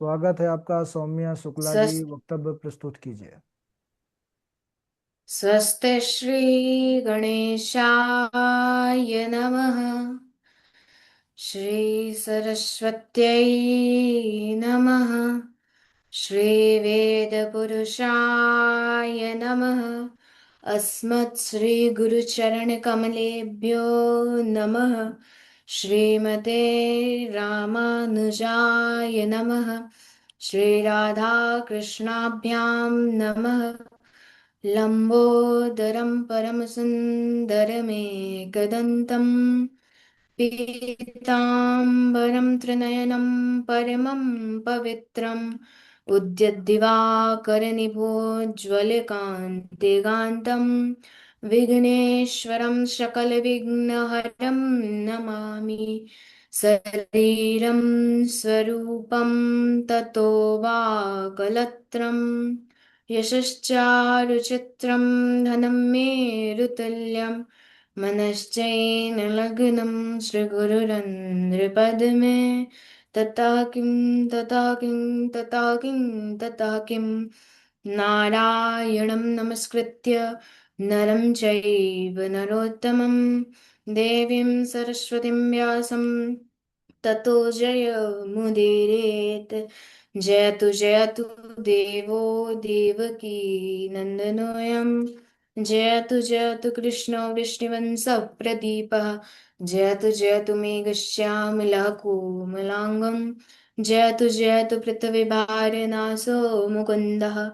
स्वागत है आपका। सौम्या शुक्ला जी, स्वस्- वक्तव्य प्रस्तुत कीजिए। स्वस्ति श्री गणेशाय नमः। श्री सरस्वत्यै नमः। श्री वेदपुरुषाय नमः। अस्मत् श्री गुरुचरणकमलेभ्यो नमः। श्रीमते रामानुजाय नमः। श्री राधा कृष्णाभ्यां नमः। लम्बोदरं परमसुन्दरमेकदन्तं पीताम्बरं त्रिनयनं परमं पवित्रम् उद्यद्दिवाकरनिभोज्ज्वलकान्तिकान्तं विघ्नेश्वरं सकलविघ्नहरं नमामि। शरीरं स्वरूपं ततो वा कलत्रम् यशश्चारुचित्रं धनं मेरुतुल्यं मनश्चैनलग्नं श्रीगुरुरन्ध्रपद्मे ततः किं ततः किं ततः किं ततः किं नारायणं नमस्कृत्य नरं चैव नरोत्तमं देवीं सरस्वतीं व्यासं ततो जयमुदीरयेत्। जयतु देवो देवकी नन्दनोऽयं। जयतु कृष्णो वृष्णिवंशः प्रदीपः। जयतु मेघश्यामलः कोमलाङ्गं। जयतु पृथ्वीभारनाशो मुकुन्दः।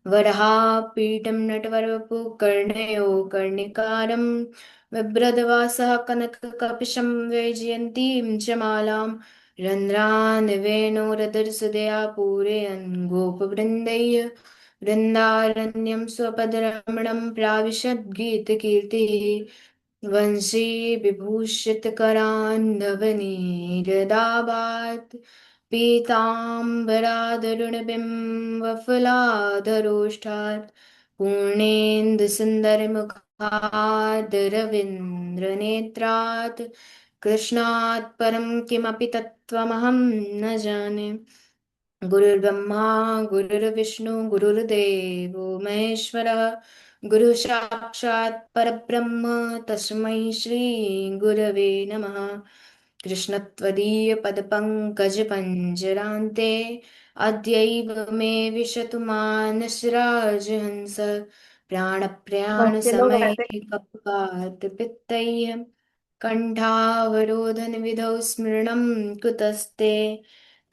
वरहापीठं नटवरवपुः कर्णयो कर्णिकारम् बिभ्रदवासः कनककपिशं वैजयन्तीं च मालां रन्ध्रान् वेणोरधरसुधया पूरयन् गोपवृन्दैः वृन्दारण्यं स्वपदरमणं प्राविशद्गीतकीर्तिः वंशी विभूषितकरान्धवनीरदाभात् पीताम्बरादरुणबिम्बफलाधरोष्ठात् पूर्णेन्दुसुन्दरमुखादरविन्द्रनेत्रात् कृष्णात् परं किमपि तत्त्वमहं न जाने। गुरुर्ब्रह्मा गुरुर्विष्णु गुरुर्देवो महेश्वरः गुरु साक्षात् परब्रह्म तस्मै श्री गुरवे नमः। कृष्णत्वदीयपदपङ्कजपञ्जरान्ते अद्यैव मे विशतु मानसराजहंस बहुत से लोग प्राणप्रयाणसमये रहते। कपात् पित्तैः कण्ठावरोधनविधौ स्मरणं कुतस्ते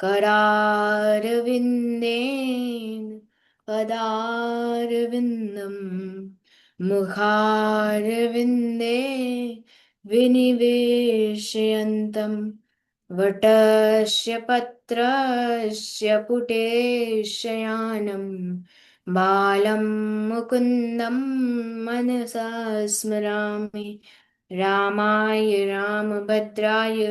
करारविन्देन पदारविन्दं मुखारविन्दे विनिवेशयन्तं वटस्य पत्रस्य पुटे शयानं बालं मुकुन्दं मनसा स्मरामि। रामाय रामभद्राय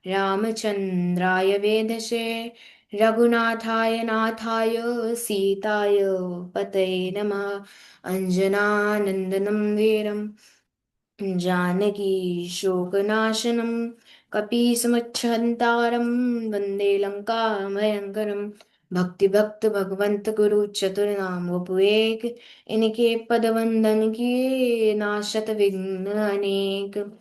रामचन्द्राय वेधसे रघुनाथाय नाथाय सीताय पतये नमः। अञ्जनानन्दनं वीरं जानकी शोकनाशनं कपीसमुच्छन्तारं वन्दे लङ्काभयङ्करं। भक्ति भक्त भगवंत गुरु चतुर्नाम वपुएक इनके पद वंदन किए नाशत विघ्न अनेक।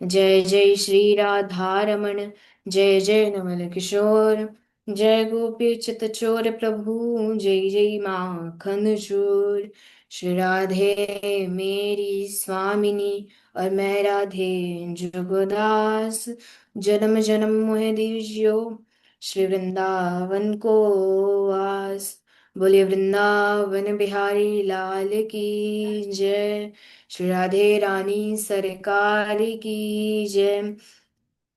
जय जय श्री राधा रमण जय जय नवल किशोर जय गोपी चित चोर प्रभु जय जय माखन चोर। श्री राधे मेरी स्वामिनी और मैं राधे जुगदास जन्म जन्म मोह दीजियो श्री वृंदावन को वास। बोले वृंदावन बिहारी लाल की जय। श्री राधे रानी सरकार की जय।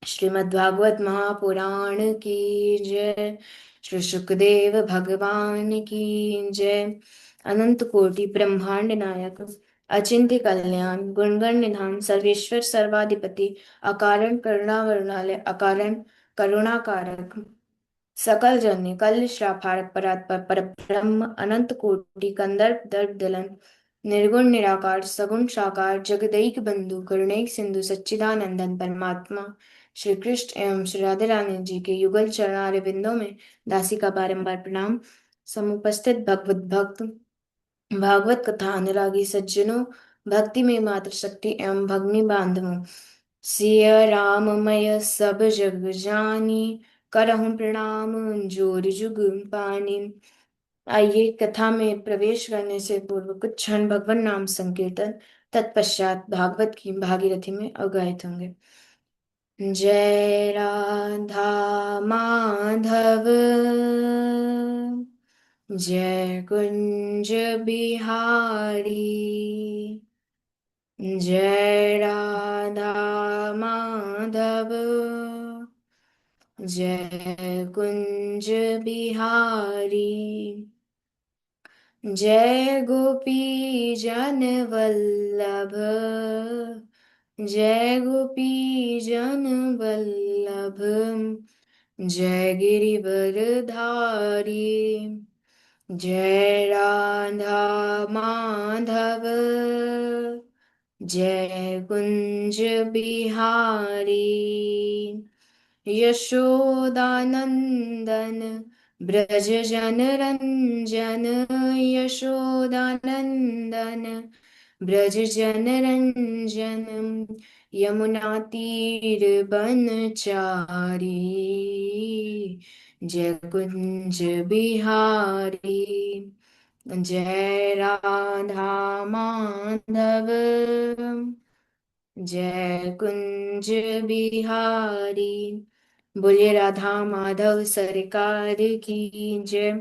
श्रीमद्भागवत महापुराण की जय। श्री सुखदेव भगवान की जय। अनंत कोटि ब्रह्मांड नायक अचिंत्य कल्याण गुणगण निधान सर्वेश्वर सर्वाधिपति अकारण करुणा वरुणालय अकारण करुणाकारक सकल जन कल श्राफारक परात्पर परब्रह्म अनंत कोटि कंदर्प दर्प दलन निर्गुण निराकार सगुण साकार जगदैक बंधु करुणैक सिंधु सच्चिदानंदन परमात्मा श्री कृष्ण एवं श्री राधे रानी जी के युगल चरणारे बिंदों में दासी का बारंबार प्रणाम। समुपस्थित भगवत भक्त, भागवत कथा अनुरागी सज्जनों, भक्ति में मात्र शक्ति एवं भगनी बांधवों, सिया राममय सब जग जानी, करहूं प्रणाम जोर जुग पानी। आइए कथा में प्रवेश करने से पूर्व कुछ क्षण भगवान नाम संकीर्तन, तत्पश्चात भागवत की भागीरथी में अवगाहित होंगे। जय राधा माधव, जय कुंज बिहारी, जय राधा माधव, जय कुंज बिहारी, जय गोपी जन वल्लभ, जय गोपी जन वल्लभ, जय गिरिवरधारी, जय राधा माधव, जय कुंज बिहारी, यशोदानंदन ब्रज जन रंजन, यशोदानंदन ब्रज जन रंजन, यमुना तीर बनचारी, जय कुंज बिहारी, जय राधा माधव, जय कुंज बिहारी। बोलिए राधा माधव सरकार की जय।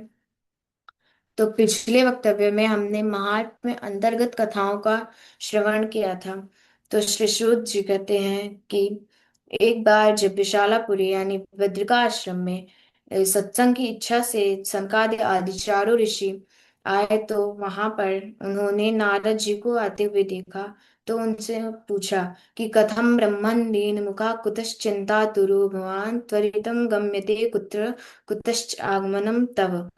तो पिछले वक्तव्य में हमने महात्म्य अंतर्गत कथाओं का श्रवण किया था। तो श्री शुद्ध जी कहते हैं कि एक बार जब विशालापुरी यानी बद्रिकाश्रम में सत्संग की इच्छा से सनकादि आदि चारों ऋषि आए, तो वहां पर उन्होंने नारद जी को आते हुए देखा। तो उनसे पूछा कि कथम ब्रह्मण्येन मुखा कुतश्चिंता तुरो भवान त्वरितम गम्यते कुत्र कुतश्च आगमनम तव।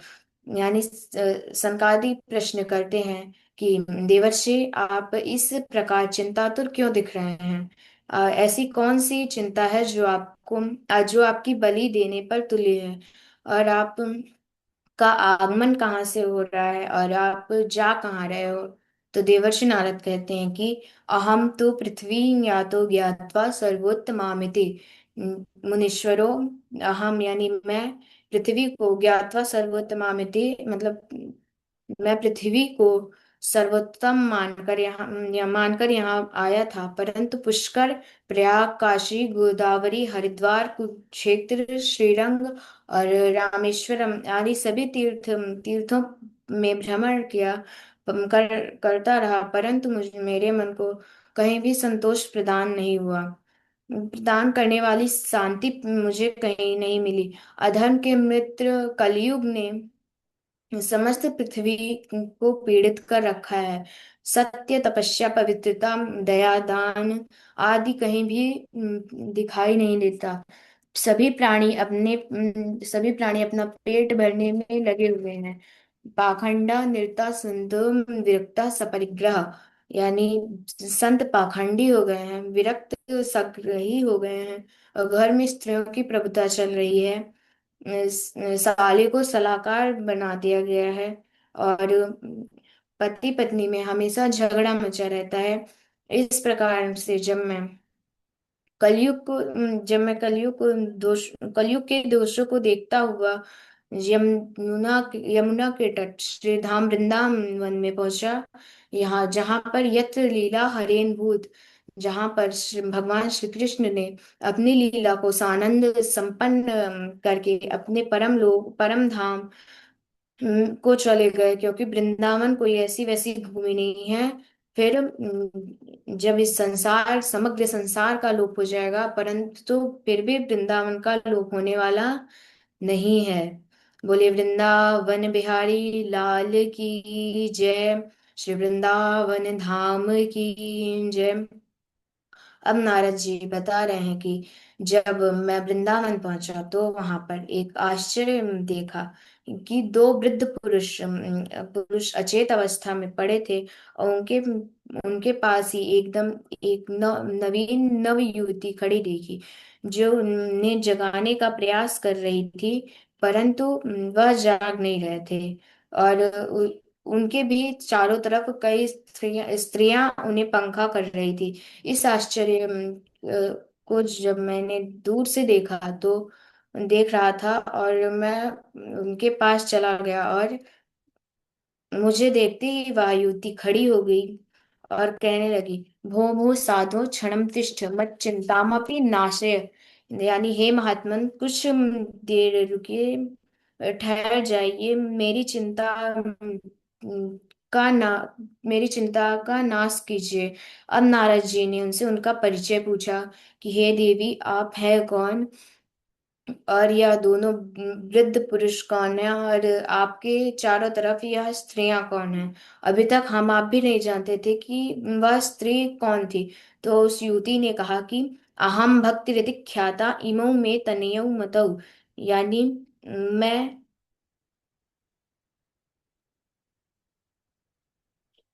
यानी सनकादि प्रश्न करते हैं कि देवर्षि आप इस प्रकार चिंतातुर क्यों दिख रहे हैं। ऐसी कौन सी चिंता है जो आपकी बलि देने पर तुल्य है, और आप का आगमन कहाँ से हो रहा है, और आप जा कहाँ रहे हो। तो देवर्षि नारद कहते हैं कि अहम तो पृथ्वी यातो ज्ञात्वा सर्वोत्तमामिति। मुनीश्वरों, अहम यानी मैं पृथ्वी को ज्ञात्वा सर्वोत्तमामिति, मतलब मैं पृथ्वी को सर्वोत्तम मानकर यहाँ आया था, परंतु पुष्कर, प्रयाग, काशी, गोदावरी, हरिद्वार, कुरुक्षेत्र, श्रीरंग और रामेश्वरम आदि सभी तीर्थों में भ्रमण करता रहा, परंतु मेरे मन को कहीं भी संतोष प्रदान नहीं हुआ। प्रदान करने वाली शांति मुझे कहीं नहीं मिली। अधर्म के मित्र कलयुग ने समस्त पृथ्वी को पीड़ित कर रखा है। सत्य, तपस्या, पवित्रता, दया, दान आदि कहीं भी दिखाई नहीं देता। सभी प्राणी अपना पेट भरने में लगे हुए हैं। पाखंडा, निरता, संतो, विरक्ता, सपरिग्रह, यानी संत पाखंडी हो गए हैं, विरक्त सग्रही हो गए हैं, और घर में स्त्रियों की प्रभुता चल रही है। साले को सलाहकार बना दिया गया है, और पति पत्नी में हमेशा झगड़ा मचा रहता है। इस प्रकार से जब मैं कलयुग के दोषों को देखता हुआ यमुना के तट श्री धाम वृंदावन में पहुंचा, यहाँ जहाँ पर यत्र लीला हरेन भूत, जहाँ पर भगवान श्री कृष्ण ने अपनी लीला को सानंद संपन्न करके अपने परम धाम को चले गए, क्योंकि वृंदावन कोई ऐसी वैसी भूमि नहीं है। फिर जब इस समग्र संसार का लोप हो जाएगा, परंतु तो फिर भी वृंदावन का लोप होने वाला नहीं है। बोले वृंदावन बिहारी लाल की जय, श्री वृंदावन धाम की जय। अब नारद जी बता रहे हैं कि जब मैं वृंदावन पहुंचा तो वहां पर एक आश्चर्य देखा कि दो वृद्ध पुरुष अचेत अवस्था में पड़े थे, और उनके पास ही एकदम एक नवीन नव युवती खड़ी देखी, जो उन्हें जगाने का प्रयास कर रही थी, परंतु वह जाग नहीं रहे थे। और उनके भी चारों तरफ कई स्त्रियां स्त्रियां उन्हें पंखा कर रही थी। इस आश्चर्य को जब मैंने दूर से देखा तो देख रहा था, और मैं उनके पास चला गया, और मुझे देखते ही वह युवती खड़ी हो गई और कहने लगी, भो भो साधो क्षणम तिष्ठ मत चिंतामपि नाशय। यानी हे महात्मन, कुछ देर रुकिए, ठहर जाइए, का ना मेरी चिंता का नाश कीजिए। अब नारद जी ने उनसे उनका परिचय पूछा कि हे देवी, आप है कौन, और यह दोनों वृद्ध पुरुष कौन है, और आपके चारों तरफ यह स्त्रियां कौन है। अभी तक हम आप भी नहीं जानते थे कि वह स्त्री कौन थी। तो उस युवती ने कहा कि अहम भक्ति रति ख्याता इमौ में तनयौ मतौ। यानी मैं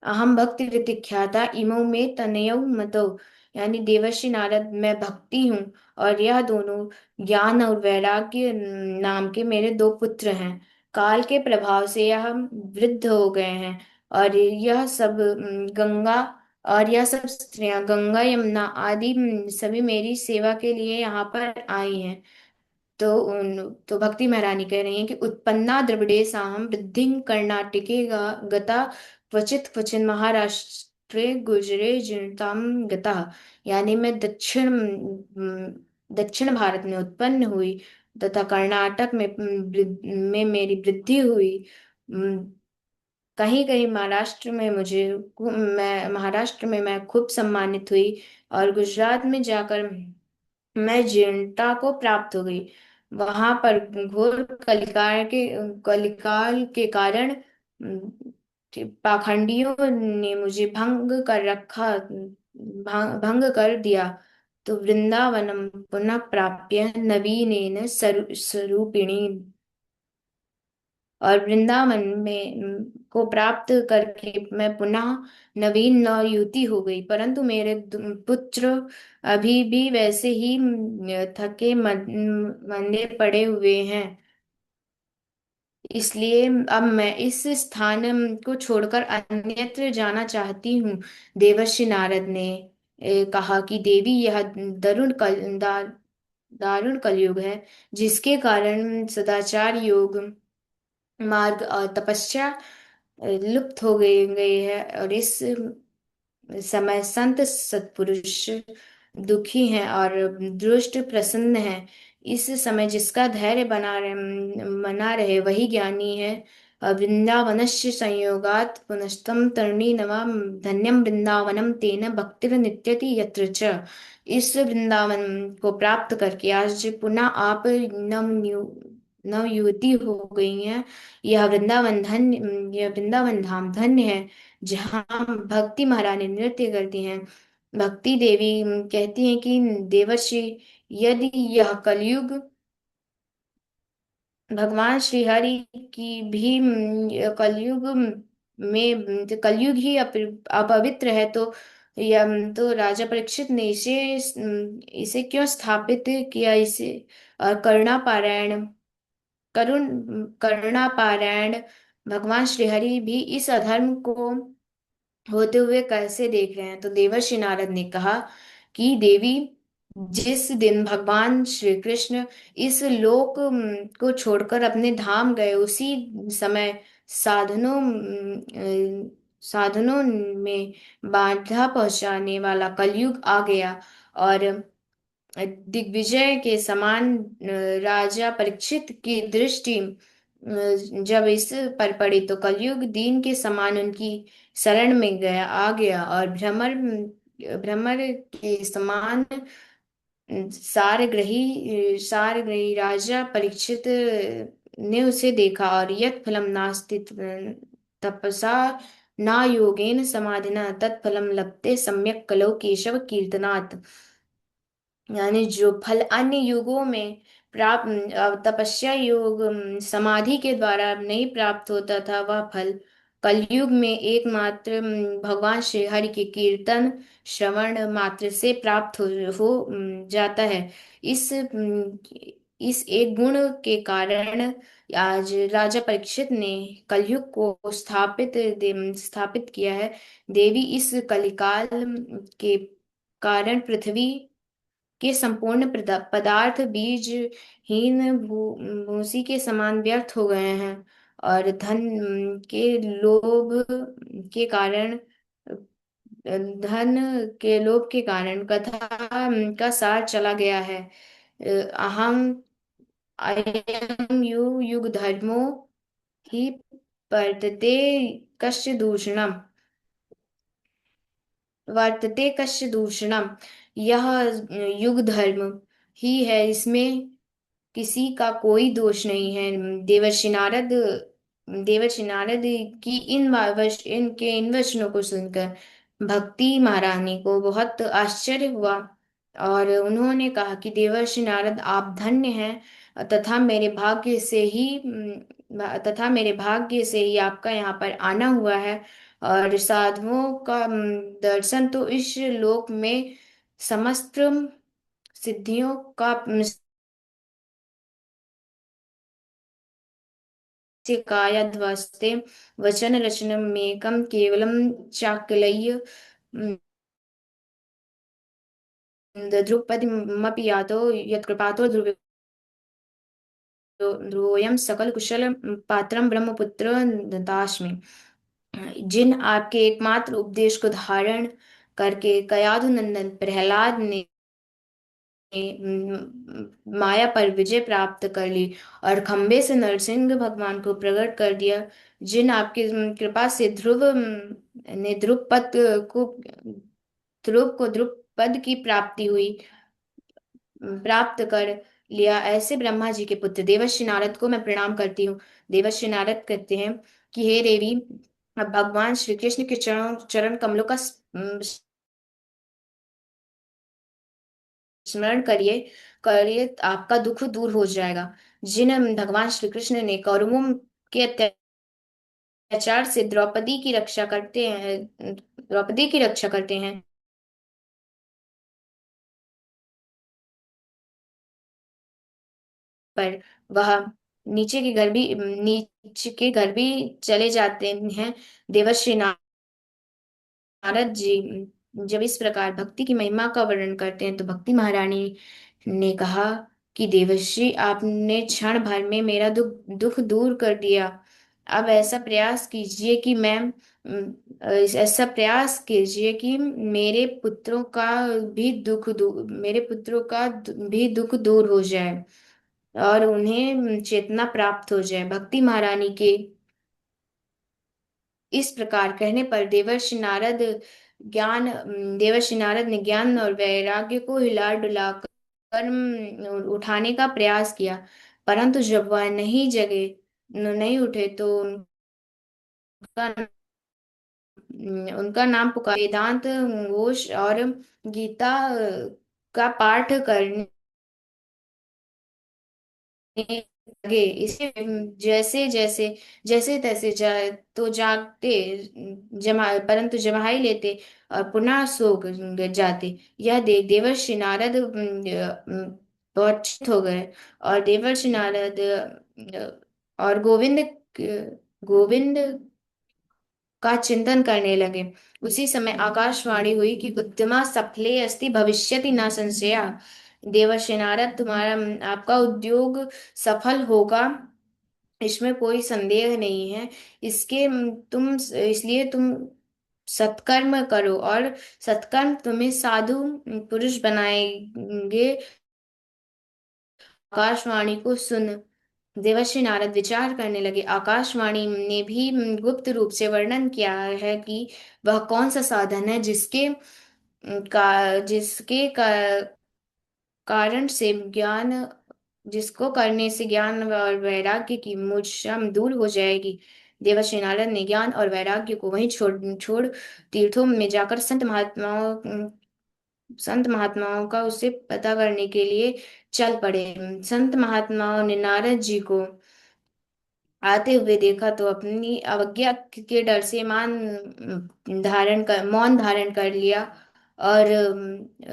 अहम भक्ति ख्याता इमौ में तनयौ मतो। यानी देवर्षि नारद, मैं भक्ति हूँ, और यह दोनों ज्ञान और वैराग्य नाम के मेरे दो पुत्र हैं। काल के प्रभाव से यह वृद्ध हो गए हैं, और यह सब स्त्रियां गंगा यमुना आदि सभी मेरी सेवा के लिए यहाँ पर आई हैं। तो भक्ति महारानी कह रही हैं कि उत्पन्ना द्रविड़े साहम वृद्धिं कर्णाटके गता, क्वचित क्वचिन महाराष्ट्रे गुजरे जीर्णताम गता। यानी मैं दक्षिण भारत में उत्पन्न हुई, तथा कर्नाटक में मेरी वृद्धि हुई। अम, कहीं कहीं महाराष्ट्र में मैं खूब सम्मानित हुई, और गुजरात में जाकर मैं जीर्णता को प्राप्त हो गई। वहां पर घोर कलिकाल के कारण पाखंडियों ने मुझे भंग कर दिया। तो वृंदावनम पुनः प्राप्य नवीनेन स्वरूपिणी। और वृंदावन में को प्राप्त करके मैं पुनः नवीन युवती हो गई, परंतु मेरे पुत्र अभी भी वैसे ही थके मंदे पड़े हुए हैं। इसलिए अब मैं इस स्थान को छोड़कर अन्यत्र जाना चाहती हूँ। देवर्षि नारद ने कहा कि देवी, यह दारुण कलयुग है, जिसके कारण सदाचार, योग मार्ग और तपस्या लुप्त हो गई है, और इस समय संत सत्पुरुष दुखी हैं और दुष्ट प्रसन्न हैं। इस समय जिसका धैर्य बना रहे वही ज्ञानी है। वृंदावनस्य संयोगात पुनस्तम तरणी नवा, धन्यम वृंदावनम तेन भक्तिर नित्यति यत्र च। इस वृंदावन को प्राप्त करके आज पुनः आप नव युवती हो गई हैं। यह वृंदावन धाम धन्य है, जहाँ भक्ति महारानी नृत्य करती हैं। भक्ति देवी कहती हैं कि देवर्षि, यदि यह कलयुग भगवान श्रीहरि की भी कलयुग ही अपवित्र है, तो राजा परीक्षित ने इसे क्यों स्थापित किया। इसे और करुणा पारायण भगवान श्रीहरि भी इस अधर्म को होते हुए कैसे देख रहे हैं। तो देवर्षि नारद ने कहा कि देवी, जिस दिन भगवान श्री कृष्ण इस लोक को छोड़कर अपने धाम गए, उसी समय साधनों में बाधा पहुंचाने वाला कलयुग आ गया, और दिग्विजय के समान राजा परीक्षित की दृष्टि जब इस पर पड़ी, तो कलयुग दीन के समान उनकी शरण में आ गया, और भ्रमर के समान सारग्रही राजा परीक्षित ने उसे देखा। और यत् फलम नास्ति तपसा ना योगेन समाधिना तत्फलम लभते सम्यक कलौ केशव कीर्तनात्। यानी जो फल अन्य युगों में तपस्या योग समाधि के द्वारा नहीं प्राप्त होता था, वह फल कलयुग में एकमात्र भगवान श्री हरि के कीर्तन श्रवण मात्र से प्राप्त हो जाता है। इस इस एक गुण के कारण आज राजा परीक्षित ने कलयुग को स्थापित किया है। देवी इस कलिकाल के कारण पृथ्वी के संपूर्ण पदार्थ बीज हीन भूसी के समान व्यर्थ हो गए हैं, और के लोभ के कारण धन लोभ के कारण कथा का सार चला गया है। अहम अयं युग धर्मो ही वर्तते कस्य दूषणम् वर्तते कस्य दूषणम्। यह युग धर्म ही है, इसमें किसी का कोई दोष नहीं है। देवर्षि नारद की इनके इन वचनों को सुनकर भक्ति महारानी को बहुत आश्चर्य हुआ, और उन्होंने कहा कि देवर्षि नारद, आप धन्य हैं, तथा मेरे भाग्य से ही आपका यहाँ पर आना हुआ है। और साधुओं का दर्शन तो इस लोक में समस्त सिद्धियों का से कायाध्वस्ते वचन रचनमेकं केवलं चाकलय्य ध्रुपदमपि यातो यत्कृपातो ध्रुवोऽयं सकल कुशल पात्रं ब्रह्मपुत्र ददास्मि। जिन आपके एकमात्र उपदेश को धारण करके कयाधु नंदन प्रहलाद ने माया पर विजय प्राप्त कर ली और खंबे से नरसिंह भगवान को प्रकट कर दिया। जिन आपकी कृपा से ने को ध्रुव पद की प्राप्त कर लिया, ऐसे ब्रह्मा जी के पुत्र देवर्षि नारद को मैं प्रणाम करती हूँ। देवर्षि नारद कहते हैं कि हे देवी, अब भगवान श्री कृष्ण के चरण कमलों का स्मरण करिए करिए, आपका दुख दूर हो जाएगा। जिन भगवान श्री कृष्ण ने कौरवों के अत्याचार से द्रौपदी की रक्षा करते हैं, पर वह नीचे के घर भी चले जाते हैं। देवर्षि नारद जी जब इस प्रकार भक्ति की महिमा का वर्णन करते हैं, तो भक्ति महारानी ने कहा कि देवर्षि, आपने क्षण भर में मेरा दुख दूर कर दिया। अब ऐसा प्रयास कीजिए कि मेरे पुत्रों का भी दुख दूर हो जाए और उन्हें चेतना प्राप्त हो जाए। इस प्रकार कहने पर देवर्षि नारद ने ज्ञान और वैराग्य को हिला डुला कर उठाने का प्रयास किया, परंतु जब वह नहीं उठे तो उनका नाम पुकार वेदांत घोष और गीता का पाठ करने लगे। इसे जैसे जैसे जैसे तैसे तो जागते, जमा ही लेते और पुनः सो जाते। यह देख देवर्षि नारद बहुत चित हो गए, और देवर्षि नारद और गोविंद का चिंतन करने लगे। उसी समय आकाशवाणी हुई कि उत्तमा सफले अस्ति भविष्यति न संशया। देवर्षि नारद, तुम्हारा आपका उद्योग सफल होगा, इसमें कोई संदेह नहीं है। इसलिए तुम सत्कर्म करो, और सत्कर्म तुम्हें साधु पुरुष बनाएंगे। आकाशवाणी को सुन देवर्षि नारद विचार करने लगे। आकाशवाणी ने भी गुप्त रूप से वर्णन किया है कि वह कौन सा साधन है कारण से ज्ञान जिसको करने से ज्ञान और वैराग्य की मूर्छा दूर हो जाएगी। देवर्षि नारद ने ज्ञान और वैराग्य को वहीं छोड़ तीर्थों में जाकर संत महात्माओं का उसे पता करने के लिए चल पड़े। संत महात्माओं ने नारद जी को आते हुए देखा तो अपनी अवज्ञा के डर से मौन धारण कर लिया। और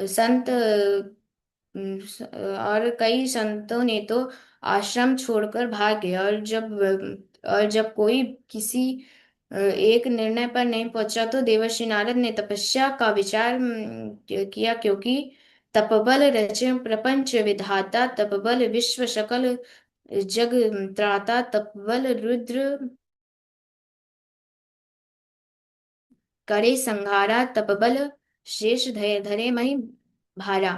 संत और कई संतों ने तो आश्रम छोड़कर भाग गए। और जब कोई किसी एक निर्णय पर नहीं पहुंचा तो देवर्षि नारद ने तपस्या का विचार किया, क्योंकि तपबल रचे प्रपंच विधाता, तपबल विश्व सकल जग त्राता, तपबल रुद्र करे संहारा, तपबल शेष धरे मही भारा।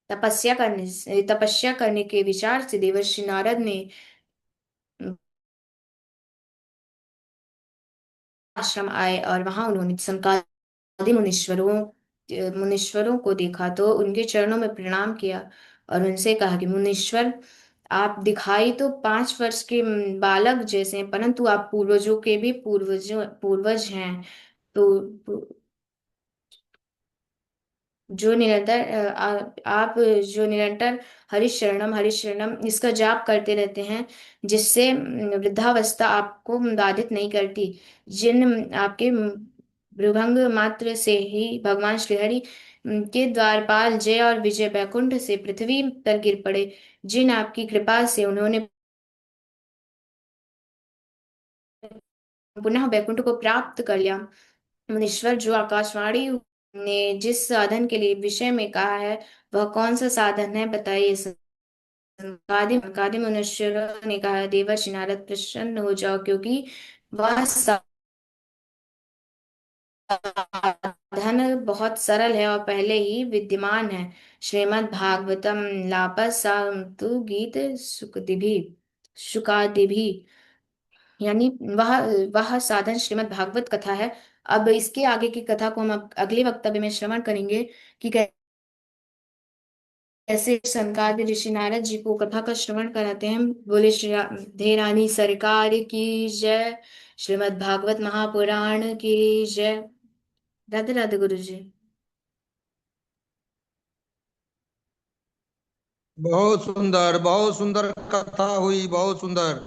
तपस्या करने के विचार से देवर्षि नारद ने आश्रम आए, और वहां उन्होंने सनकादि मुनीश्वरों को देखा तो उनके चरणों में प्रणाम किया और उनसे कहा कि मुनीश्वर, आप दिखाई तो 5 वर्ष के बालक जैसे हैं, परंतु आप पूर्वजों के भी पूर्वज हैं। तो जो निरंतर आप जो निरंतर हरिशरणम इसका जाप करते रहते हैं, जिससे वृद्धावस्था आपको बाधित नहीं करती। जिन आपके भ्रूभंग मात्र से ही भगवान श्रीहरि के द्वारपाल जय और विजय बैकुंठ से पृथ्वी पर गिर पड़े, जिन आपकी कृपा से उन्होंने पुनः बैकुंठ को प्राप्त कर लिया। मुनीश्वर, जो आकाशवाणी ने जिस साधन के लिए विषय में कहा है, वह कौन सा साधन है, बताइए। कादिम मुनीश्वरों ने कहा, देवर्षि नारद प्रसन्न हो जाओ, क्योंकि वह साधन बहुत सरल है और पहले ही विद्यमान है। श्रीमद् भागवतम लापसातु गीत सुखदिभि शुकादिभि, यानी वह वह साधन श्रीमद् भागवत कथा है। अब इसके आगे की कथा को हम अगले वक्तव्य में श्रवण करेंगे कि कैसे सनकादिक ऋषि नारद जी को कथा का श्रवण कराते हैं। बोले श्री धेरानी सरकार की जय, श्रीमद् भागवत महापुराण की जय। राधे राधे गुरु जी। बहुत सुंदर कथा हुई, बहुत सुंदर।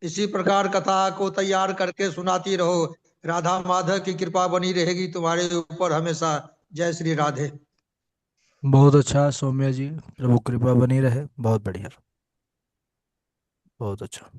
इसी प्रकार कथा को तैयार करके सुनाती रहो। राधा माधव की कृपा बनी रहेगी तुम्हारे ऊपर हमेशा। जय श्री राधे। बहुत अच्छा सौम्या जी, प्रभु कृपा बनी रहे। बहुत बढ़िया, बहुत अच्छा।